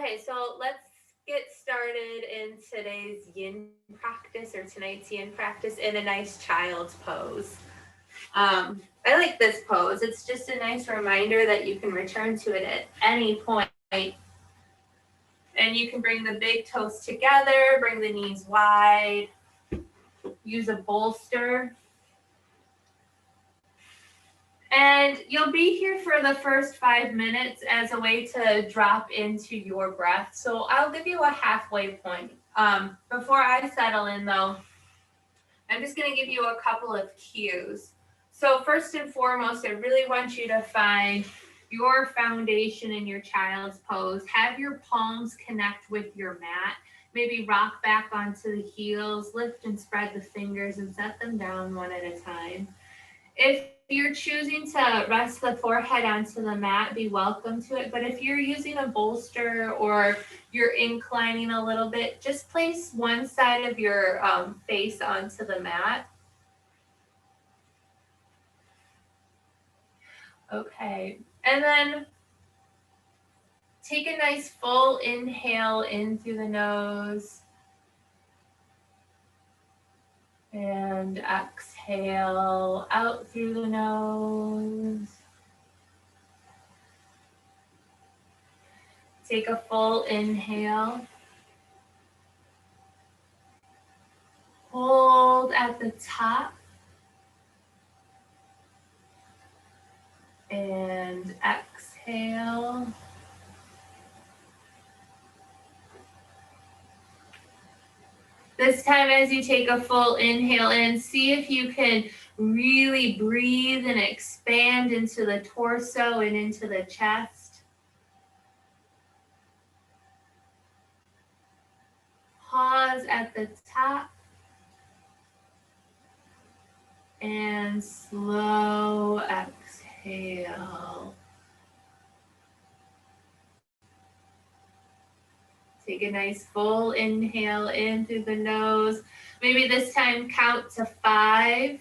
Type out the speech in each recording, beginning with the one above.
Okay, so let's get started in today's yin practice or tonight's yin practice in a nice child's pose. I like this pose. It's just a nice reminder that you can return to it at any point. And you can bring the big toes together, bring the knees wide, use a bolster. And you'll be here for the first 5 minutes as a way to drop into your breath. So I'll give you a halfway point. Before I settle in though, I'm just gonna give you a couple of cues. So first and foremost, I really want you to find your foundation in your child's pose. Have your palms connect with your mat. Maybe rock back onto the heels, lift and spread the fingers and set them down one at a time. If you're choosing to rest the forehead onto the mat, be welcome to it. But if you're using a bolster or you're inclining a little bit, just place one side of your face onto the mat. Okay, and then take a nice full inhale in through the nose and exhale out through the nose. Take a full inhale. Hold at the top and exhale. This time as you take a full inhale in, see if you can really breathe and expand into the torso and into the chest. Pause at the top and slow exhale. Take a nice full inhale in through the nose. Maybe this time count to 5.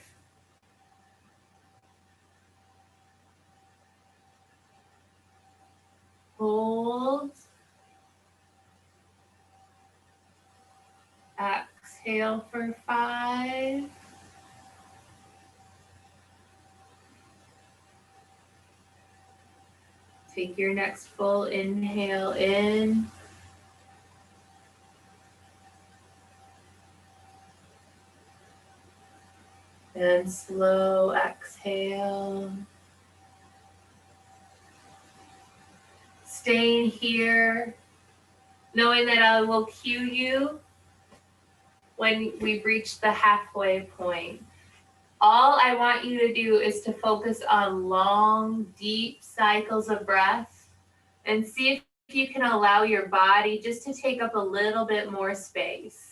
Hold. Exhale for 5. Take your next full inhale in. And slow exhale. Staying here, knowing that I will cue you when we've reached the halfway point. All I want you to do is to focus on long, deep cycles of breath and see if you can allow your body just to take up a little bit more space.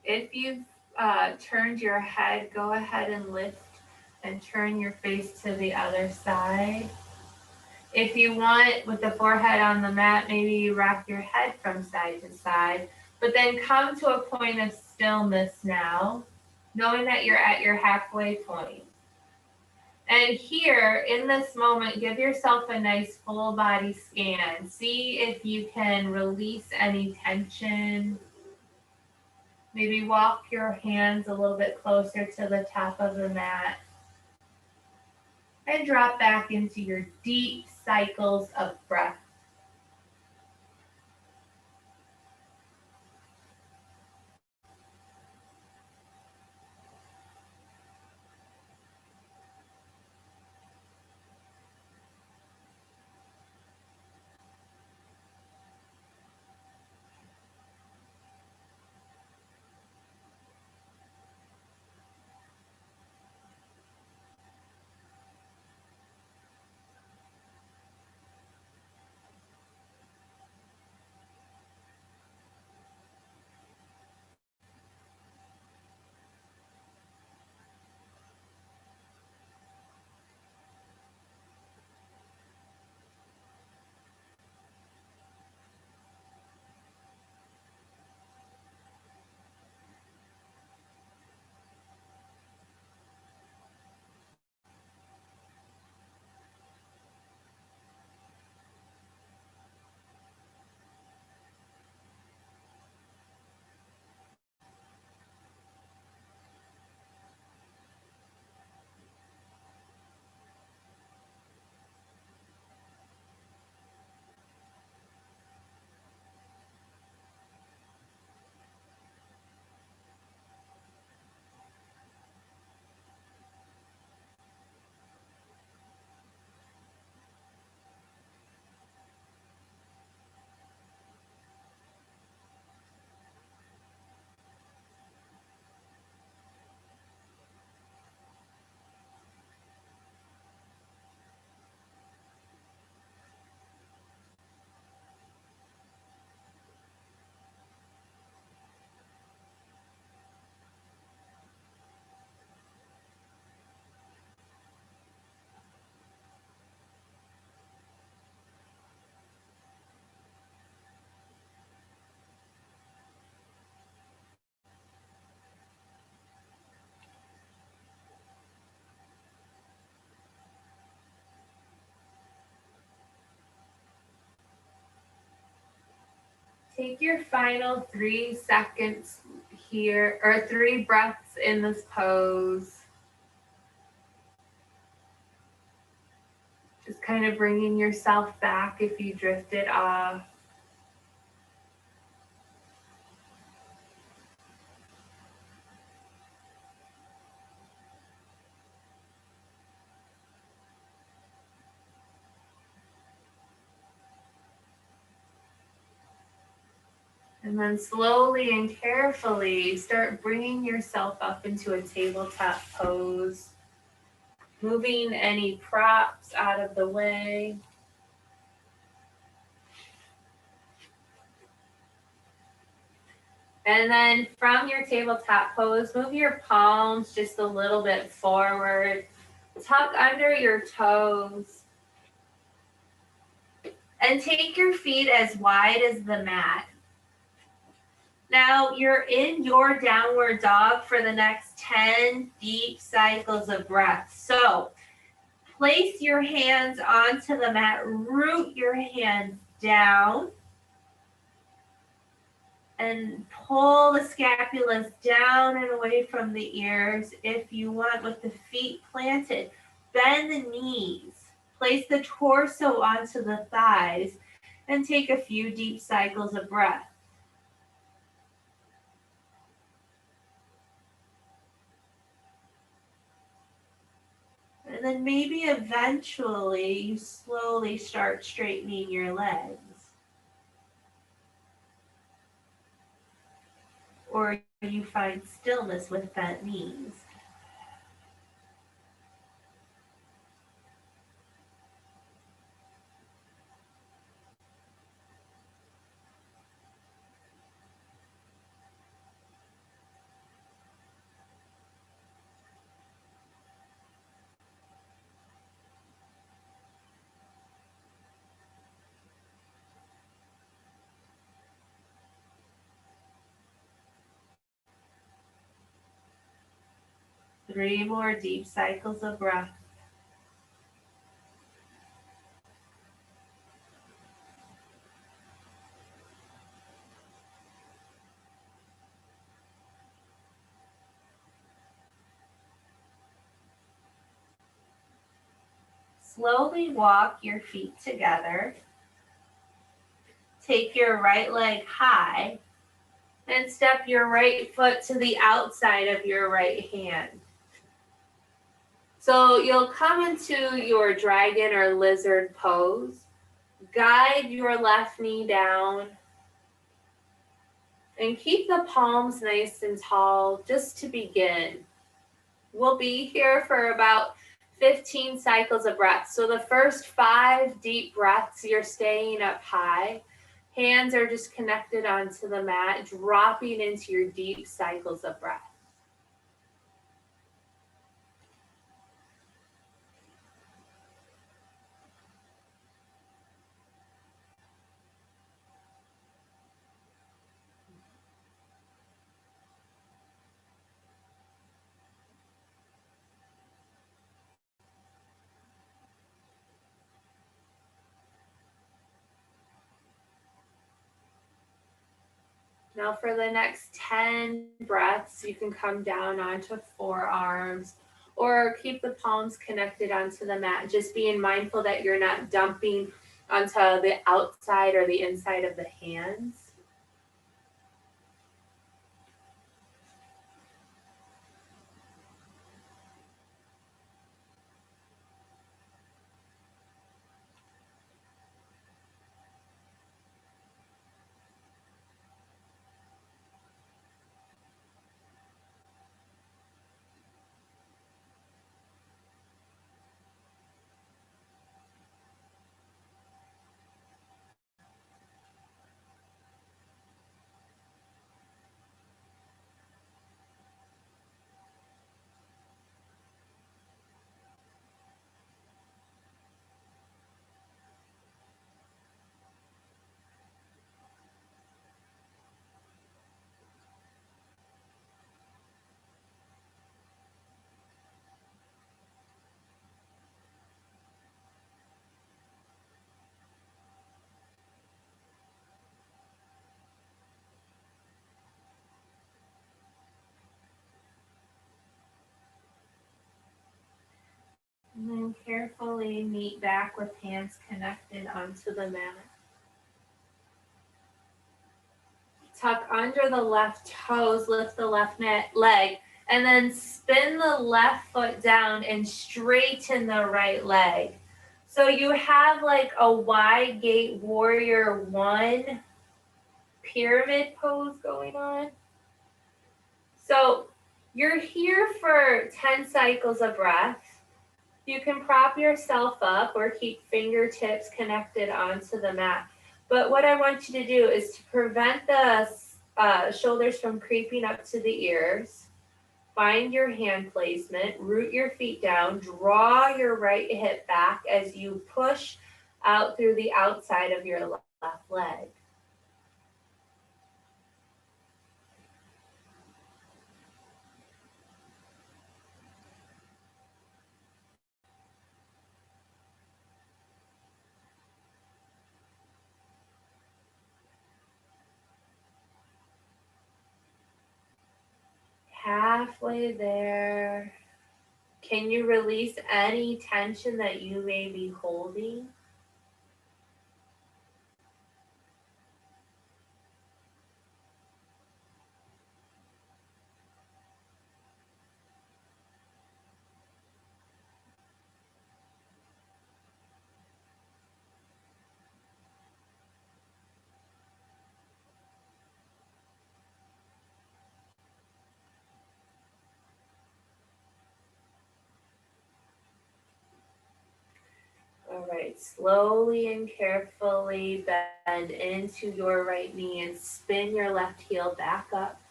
If you've turned your head, go ahead and lift and turn your face to the other side. If you want, with the forehead on the mat, maybe you rock your head from side to side, but then come to a point of stillness now, knowing that you're at your halfway point. And here in this moment, give yourself a nice full body scan. See if you can release any tension. Maybe walk your hands a little bit closer to the top of the mat. And drop back into your deep cycles of breath. Take your final 3 seconds here, or 3 breaths in this pose. Just kind of bringing yourself back if you drifted off. And then slowly and carefully start bringing yourself up into a tabletop pose, moving any props out of the way. And then from your tabletop pose, move your palms just a little bit forward, tuck under your toes, and take your feet as wide as the mat. Now you're in your downward dog for the next 10 deep cycles of breath. So place your hands onto the mat, root your hands down, and pull the scapulas down and away from the ears if you want, with the feet planted. Bend the knees, place the torso onto the thighs, and take a few deep cycles of breath. And then maybe eventually you slowly start straightening your legs. Or you find stillness with bent knees. 3 more deep cycles of breath. Slowly walk your feet together. Take your right leg high and step your right foot to the outside of your right hand. So you'll come into your dragon or lizard pose. Guide your left knee down and keep the palms nice and tall just to begin. We'll be here for about 15 cycles of breath. So the first 5 deep breaths, you're staying up high. Hands are just connected onto the mat, dropping into your deep cycles of breath. Now for the next 10 breaths, you can come down onto forearms or keep the palms connected onto the mat, just being mindful that you're not dumping onto the outside or the inside of the hands. And then carefully meet back with hands connected onto the mat. Tuck under the left toes, lift the left leg, and then spin the left foot down and straighten the right leg. So you have like a wide gate warrior 1 pyramid pose going on. So you're here for 10 cycles of breath. You can prop yourself up or keep fingertips connected onto the mat. But what I want you to do is to prevent the shoulders from creeping up to the ears. Find your hand placement, root your feet down, draw your right hip back as you push out through the outside of your left leg. Halfway there. Can you release any tension that you may be holding? All right, slowly and carefully bend into your right knee and spin your left heel back up.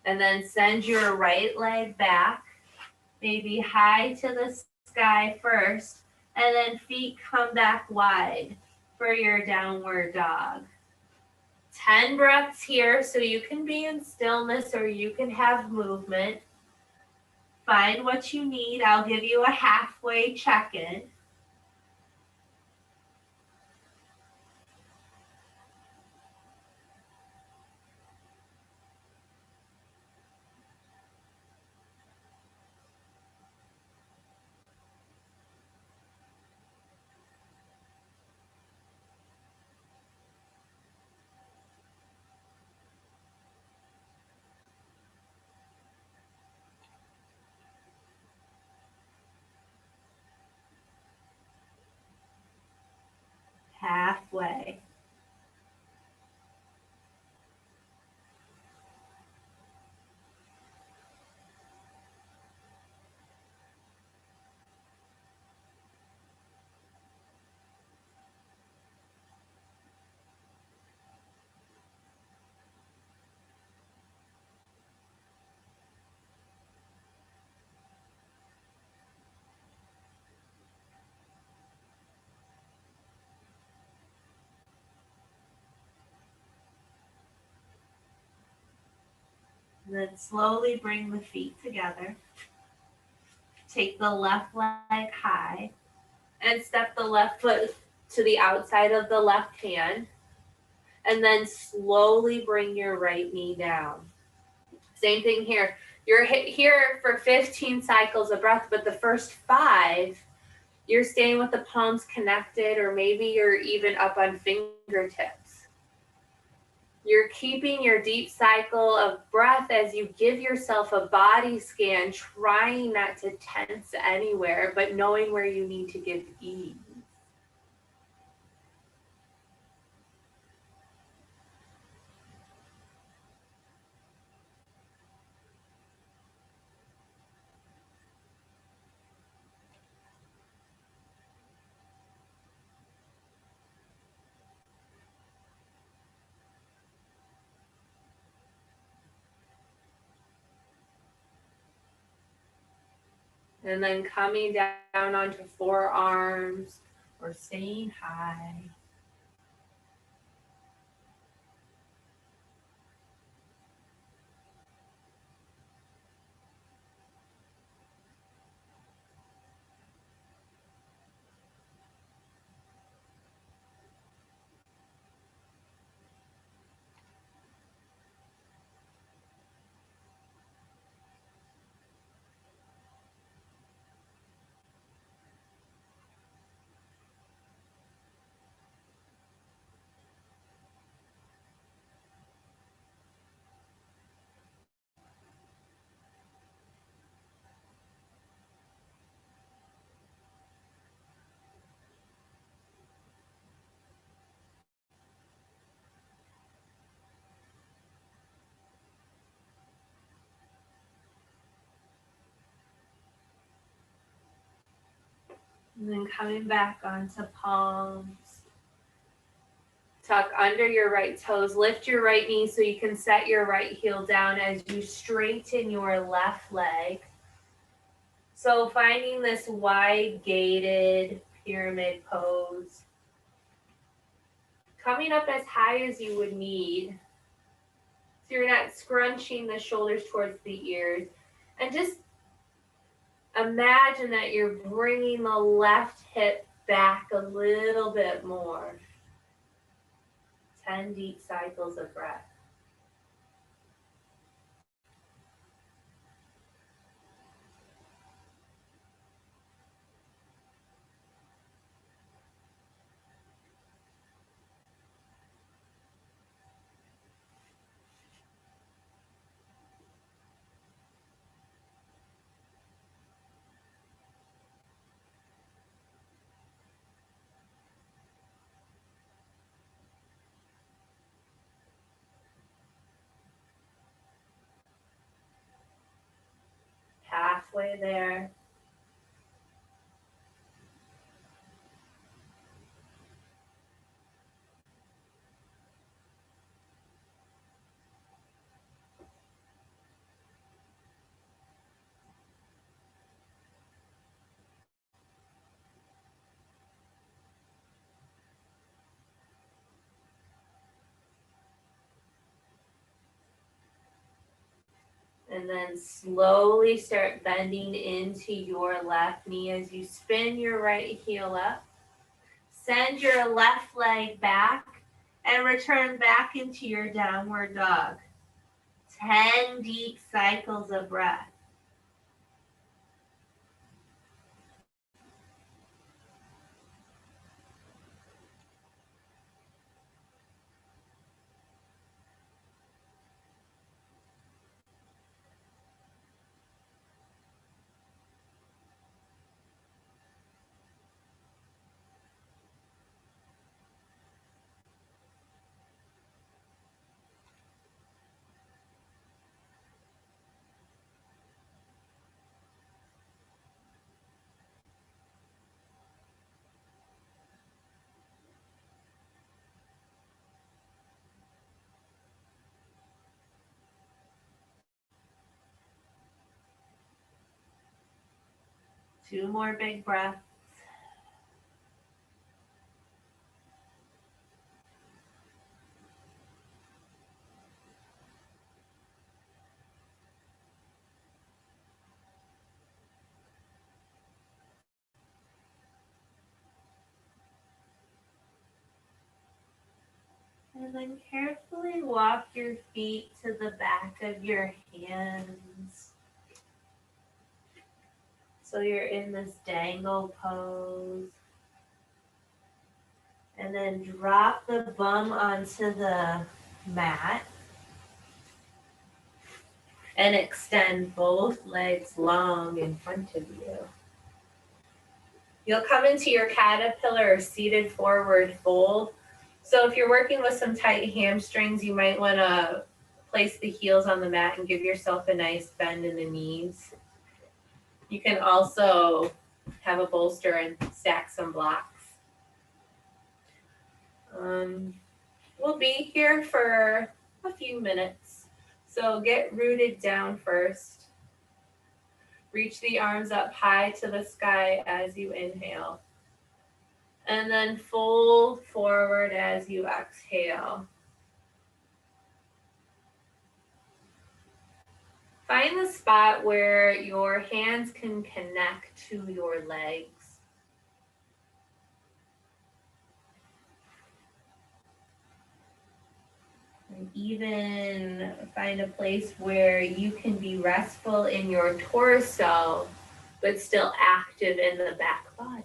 And then send your right leg back, maybe high to the sky first, and then feet come back wide for your downward dog. 10 breaths here, so you can be in stillness or you can have movement. Find what you need. I'll give you a halfway check-in. Halfway. And then slowly bring the feet together. Take the left leg high and step the left foot to the outside of the left hand. And then slowly bring your right knee down. Same thing here. You're here for 15 cycles of breath, but the first 5, you're staying with the palms connected, or maybe you're even up on fingertips. You're keeping your deep cycle of breath as you give yourself a body scan, trying not to tense anywhere, but knowing where you need to give ease. And then coming down onto forearms or staying high. And then coming back onto palms. Tuck under your right toes. Lift your right knee so you can set your right heel down as you straighten your left leg. So finding this wide gated pyramid pose. Coming up as high as you would need. So you're not scrunching the shoulders towards the ears. And just imagine that you're bringing the left hip back a little bit more. 10 deep cycles of breath. Halfway there. And then slowly start bending into your left knee as you spin your right heel up. Send your left leg back and return back into your downward dog. 10 deep cycles of breath. Two more big breaths. And then carefully walk your feet to the back of your hands. So you're in this dangle pose. And then drop the bum onto the mat. And extend both legs long in front of you. You'll come into your caterpillar or seated forward fold. So if you're working with some tight hamstrings, you might want to place the heels on the mat and give yourself a nice bend in the knees. You can also have a bolster and stack some blocks. We'll be here for a few minutes. So get rooted down first. Reach the arms up high to the sky as you inhale. And then fold forward as you exhale. Find the spot where your hands can connect to your legs. And even find a place where you can be restful in your torso, but still active in the back body.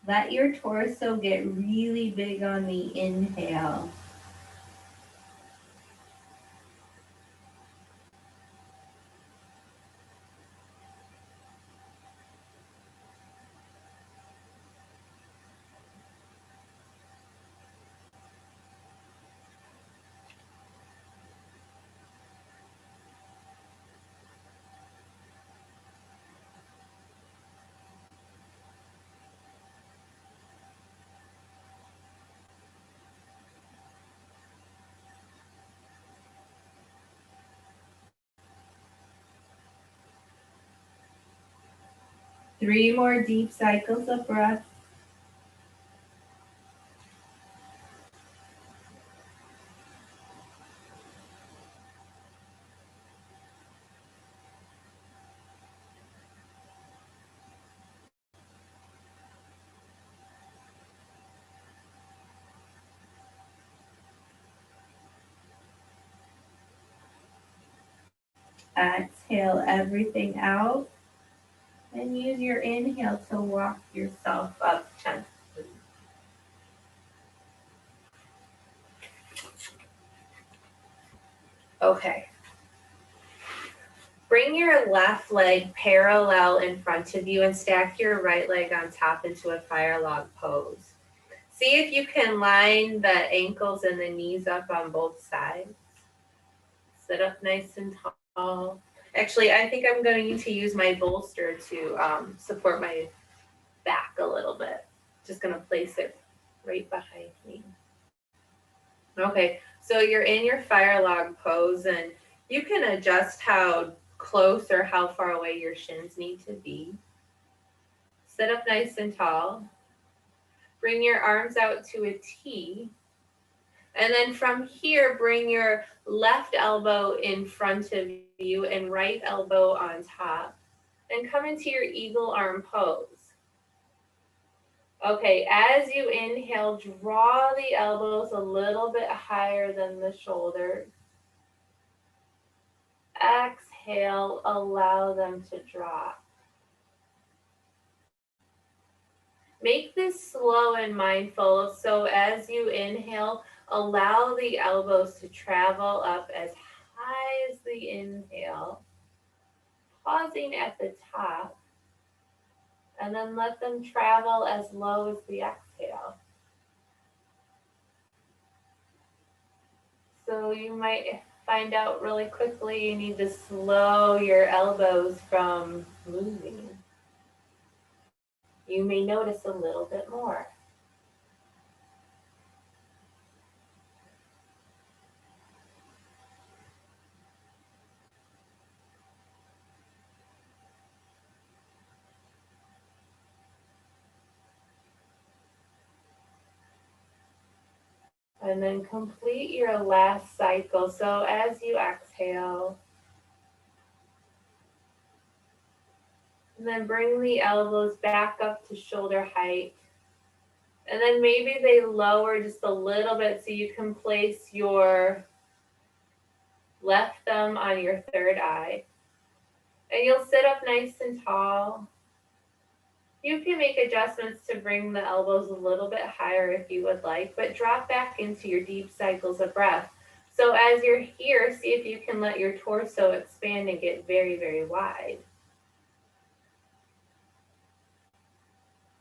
Let your torso get really big on the inhale. Three more deep cycles of breath. Exhale everything out. And use your inhale to walk yourself up gently. Okay. Bring your left leg parallel in front of you and stack your right leg on top into a fire log pose. See if you can line the ankles and the knees up on both sides. Sit up nice and tall. Actually, I think I'm going to use my bolster to support my back a little bit. Just going to place it right behind me. Okay, so you're in your fire log pose and you can adjust how close or how far away your shins need to be. Sit up nice and tall. Bring your arms out to a T. And then from here, bring your left elbow in front of you and right elbow on top. And come into your eagle arm pose. Okay, as you inhale, draw the elbows a little bit higher than the shoulders. Exhale, allow them to drop. Make this slow and mindful. So as you inhale, allow the elbows to travel up as high as the inhale, pausing at the top, and then let them travel as low as the exhale. So you might find out really quickly you need to slow your elbows from moving. You may notice a little bit more. And then complete your last cycle. So as you exhale, and then bring the elbows back up to shoulder height. And then maybe they lower just a little bit so you can place your left thumb on your third eye. And you'll sit up nice and tall. You can make adjustments to bring the elbows a little bit higher if you would like, but drop back into your deep cycles of breath. So as you're here, see if you can let your torso expand and get very, very wide.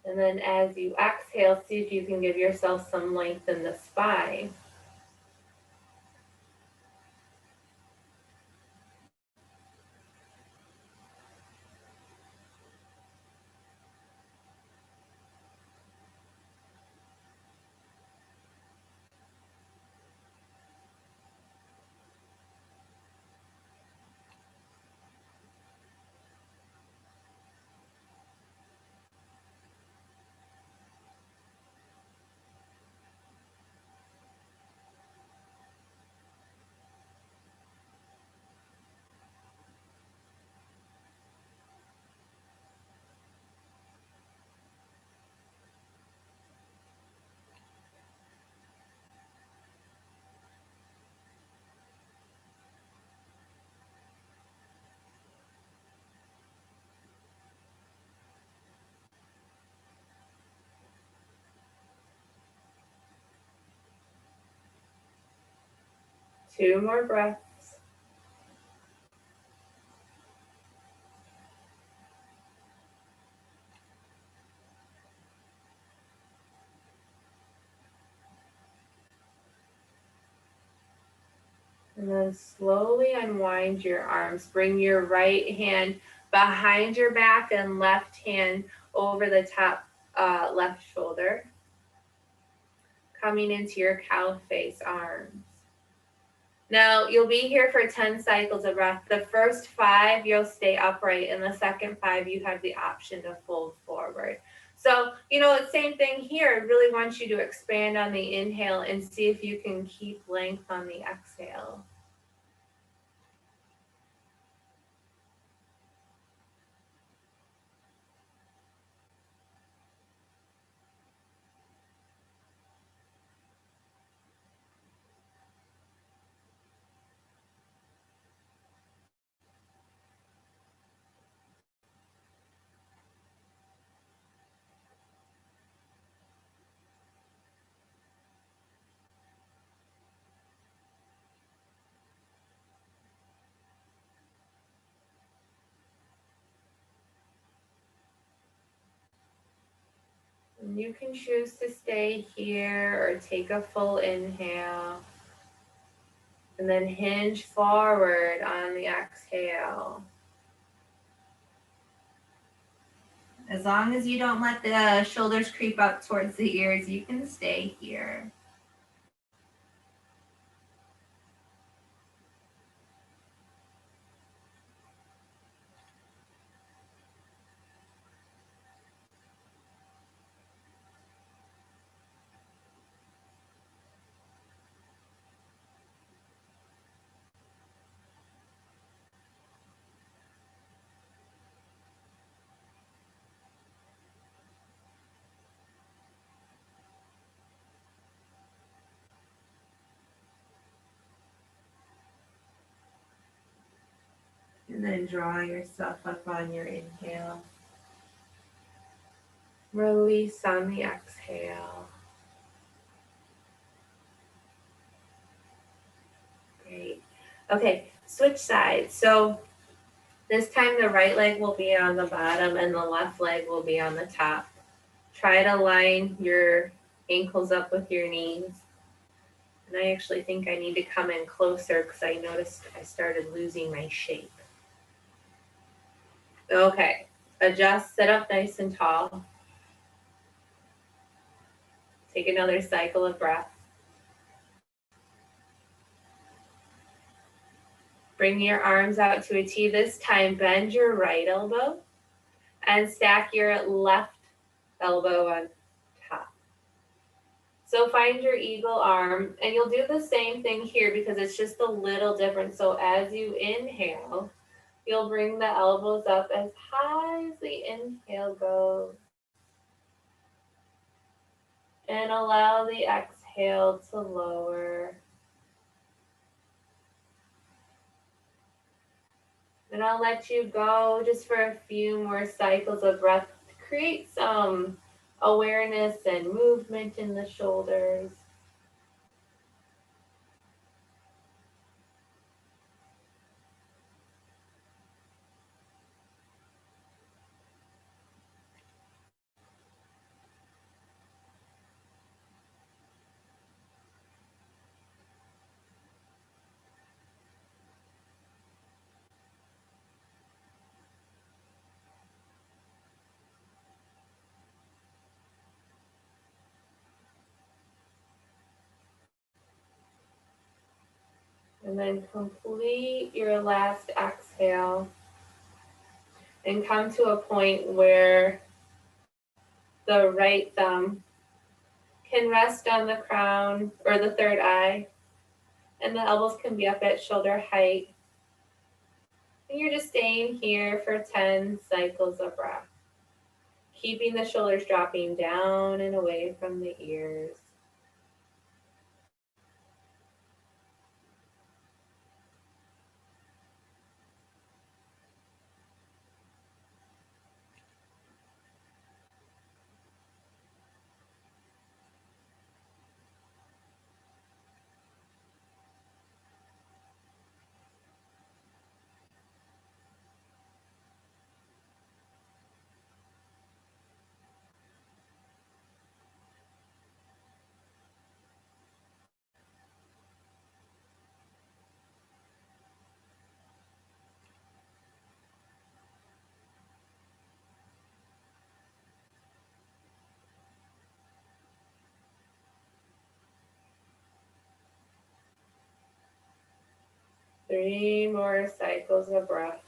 And then as you exhale, see if you can give yourself some length in the spine. Two more breaths. And then slowly unwind your arms. Bring your right hand behind your back and left hand over the top left shoulder. Coming into your cow face arms. Now, you'll be here for 10 cycles of breath. The first 5, you'll stay upright, and the second 5, you have the option to fold forward. So, same thing here. I really want you to expand on the inhale and see if you can keep length on the exhale. And you can choose to stay here or take a full inhale. And then hinge forward on the exhale. As long as you don't let the shoulders creep up towards the ears, you can stay here. And then draw yourself up on your inhale. Release on the exhale. Great. Okay, switch sides. So this time the right leg will be on the bottom and the left leg will be on the top. Try to line your ankles up with your knees. And I actually think I need to come in closer because I noticed I started losing my shape. Okay, adjust, sit up nice and tall. Take another cycle of breath. Bring your arms out to a T. This time, bend your right elbow and stack your left elbow on top. So find your eagle arm, and you'll do the same thing here because it's just a little different. So as you inhale, you'll bring the elbows up as high as the inhale goes. And allow the exhale to lower. And I'll let you go just for a few more cycles of breath to create some awareness and movement in the shoulders. And then complete your last exhale and come to a point where the right thumb can rest on the crown or the third eye, and the elbows can be up at shoulder height. And you're just staying here for 10 cycles of breath, keeping the shoulders dropping down and away from the ears. Three more cycles of breath.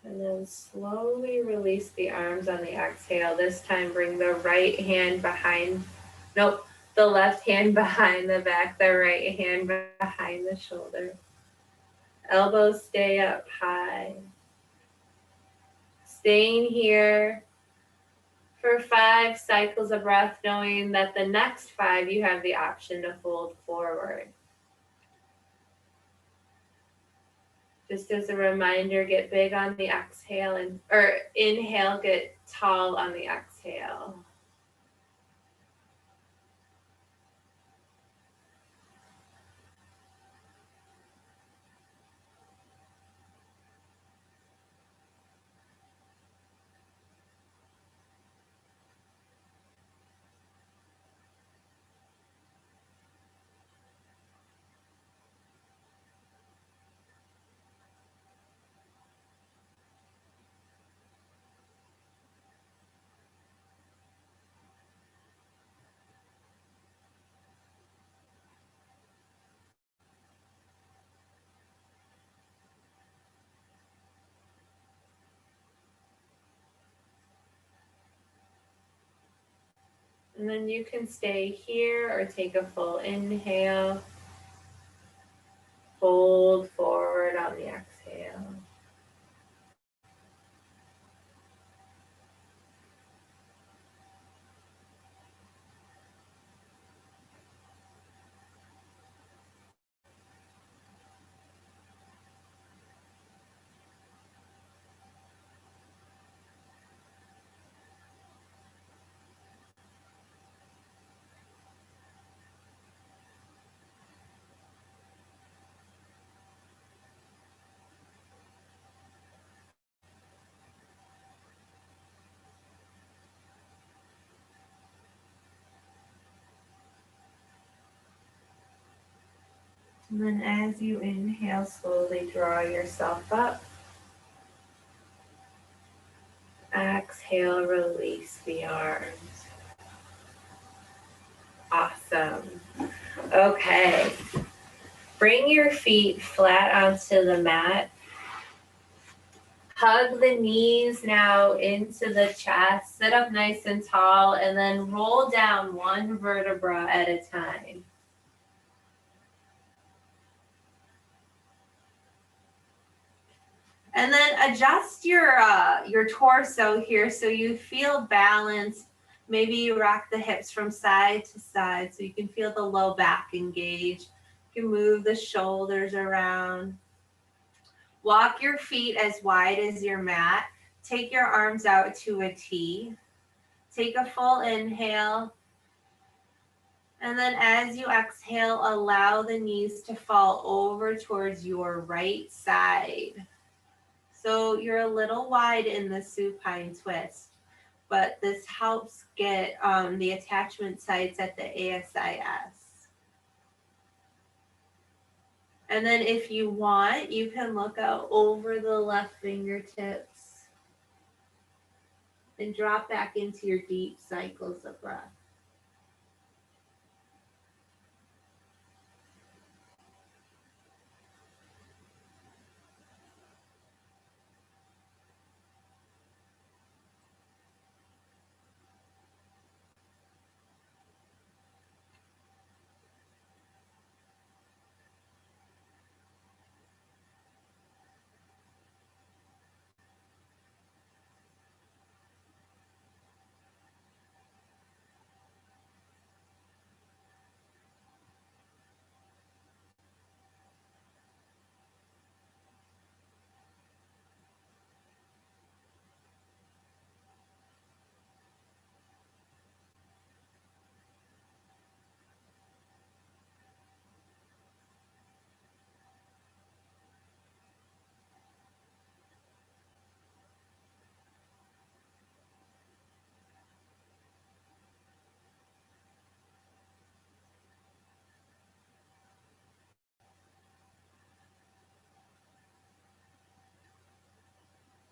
And then slowly release the arms on the exhale. This time bring the right hand behind, the left hand behind the back, the right hand behind the shoulder. Elbows stay up high. Staying here for 5 cycles of breath, knowing that the next 5 you have the option to fold forward. Just as a reminder, get big on the exhale or inhale, get tall on the exhale. And then you can stay here or take a full inhale. Fold forward on the exhale. And then as you inhale, slowly draw yourself up. Exhale, release the arms. Awesome. Okay. Bring your feet flat onto the mat. Hug the knees now into the chest. Sit up nice and tall, and then roll down one vertebra at a time. And then adjust your torso here so you feel balanced. Maybe you rock the hips from side to side so you can feel the low back engage. You can move the shoulders around. Walk your feet as wide as your mat. Take your arms out to a T. Take a full inhale. And then as you exhale, allow the knees to fall over towards your right side. So you're a little wide in the supine twist, but this helps get the attachment sites at the ASIS. And then if you want, you can look out over the left fingertips and drop back into your deep cycles of breath.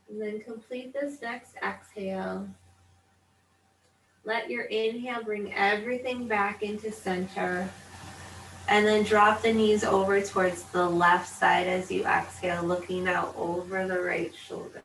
And then complete this next exhale. Let your inhale bring everything back into center. And then drop the knees over towards the left side as you exhale, looking out over the right shoulder.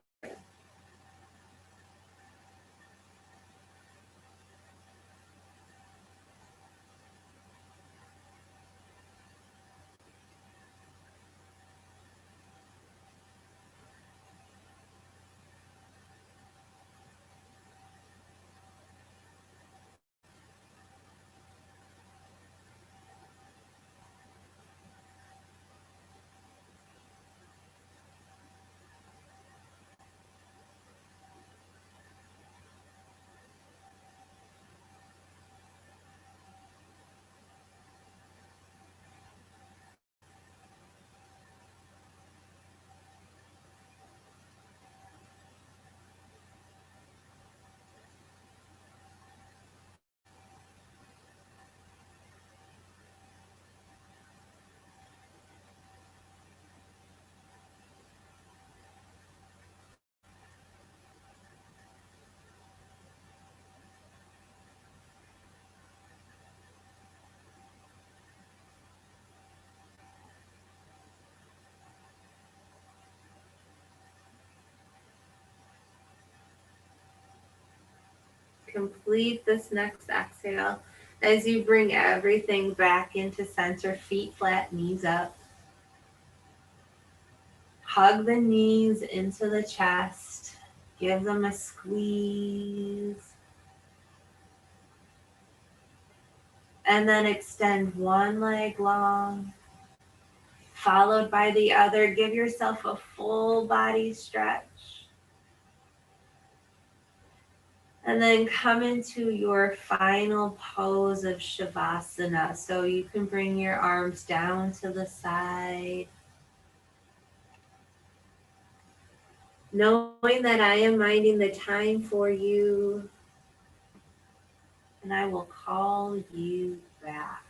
Complete this next exhale as you bring everything back into center, feet flat, knees up. Hug the knees into the chest. Give them a squeeze. And then extend one leg long, followed by the other. Give yourself a full body stretch. And then come into your final pose of Shavasana. So you can bring your arms down to the side. Knowing that I am minding the time for you, and I will call you back.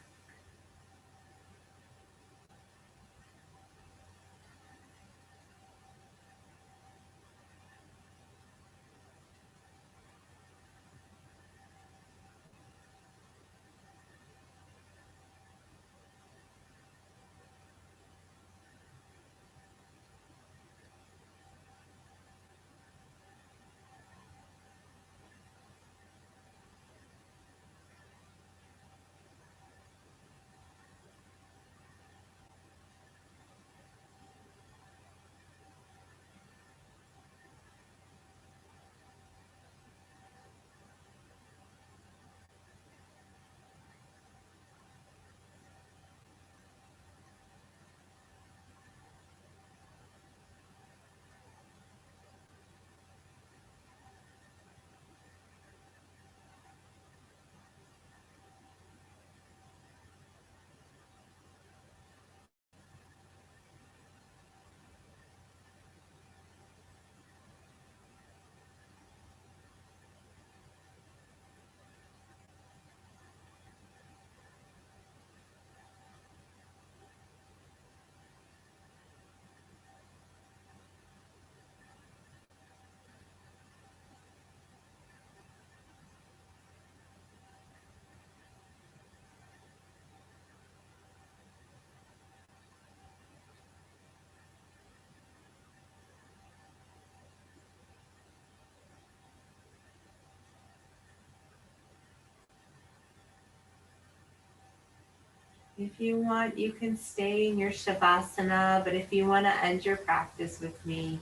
If you want, you can stay in your Shavasana, but if you want to end your practice with me,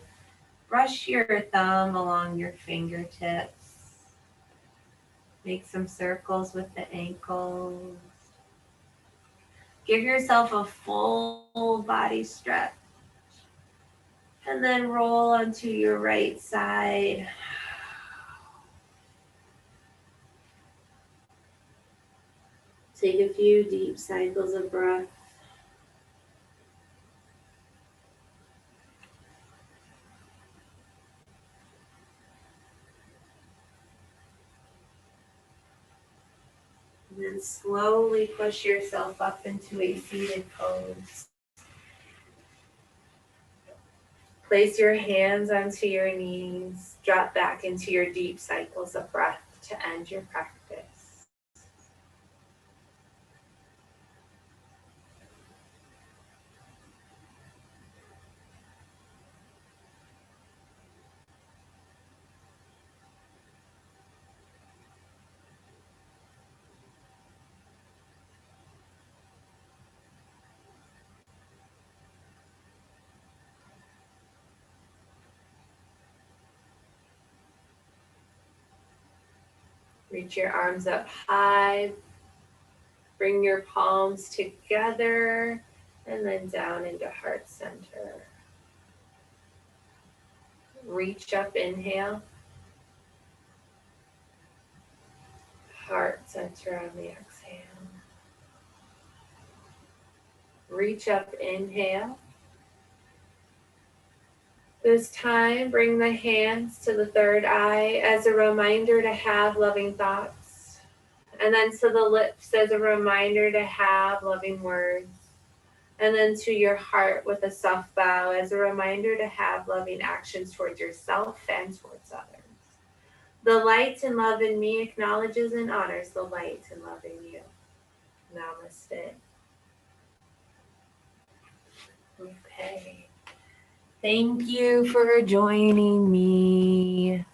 brush your thumb along your fingertips. Make some circles with the ankles. Give yourself a full body stretch. And then roll onto your right side. Take a few deep cycles of breath. And then slowly push yourself up into a seated pose. Place your hands onto your knees. Drop back into your deep cycles of breath to end your practice. Reach your arms up high. Bring your palms together and then down into heart center. Reach up, inhale. Heart center on the exhale. Reach up, inhale. This time, bring the hands to the third eye as a reminder to have loving thoughts. And then to the lips as a reminder to have loving words. And then to your heart with a soft bow as a reminder to have loving actions towards yourself and towards others. The light and love in me acknowledges and honors the light and love in you. Namaste. Okay. Thank you for joining me.